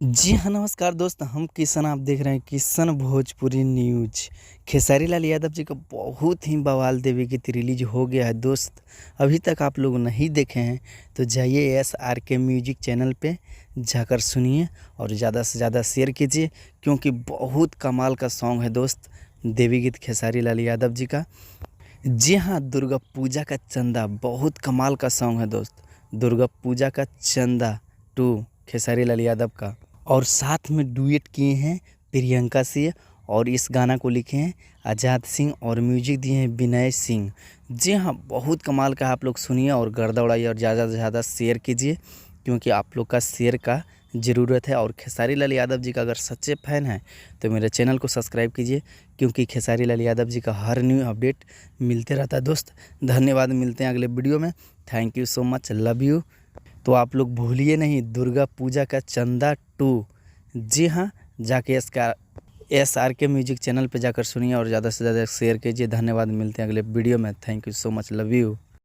जी हाँ, नमस्कार दोस्त। हम किशन, आप देख रहे हैं किशन भोजपुरी न्यूज। खेसारी लाल यादव जी का बहुत ही बवाल देवी गीत रिलीज हो गया है दोस्त। अभी तक आप लोग नहीं देखे हैं तो जाइए SRK म्यूजिक चैनल पे जाकर सुनिए और ज़्यादा से ज़्यादा शेयर कीजिए, क्योंकि बहुत कमाल का सॉन्ग है दोस्त, देवी गीत खेसारी लाल यादव जी का। जी हाँ, दुर्गा पूजा का चंदा बहुत कमाल का सॉन्ग है दोस्त। दुर्गा पूजा का चंदा 2 खेसारी लाल यादव का, और साथ में डुएट किए हैं प्रियंका से, और इस गाना को लिखे हैं आज़ाद सिंह और म्यूजिक दिए हैं विनय सिंह। जी हाँ, बहुत कमाल का। आप लोग सुनिए और गर्दा उड़ाइए और ज़्यादा से ज़्यादा शेयर कीजिए, क्योंकि आप लोग का शेयर का ज़रूरत है। और खेसारी लाल यादव जी का अगर सच्चे फ़ैन हैं तो मेरे चैनल को सब्सक्राइब कीजिए, क्योंकि खेसारी लाल यादव जी का हर न्यू अपडेट मिलते रहता है दोस्त। धन्यवाद, मिलते हैं अगले वीडियो में। Thank you so much, love you. तो आप लोग भूलिए नहीं, दुर्गा पूजा का चंदा 2। जी हाँ, जाके SRK म्यूजिक चैनल पे जाकर सुनिए और ज़्यादा से ज़्यादा शेयर कीजिए। धन्यवाद, मिलते हैं अगले वीडियो में। Thank you so much, love you.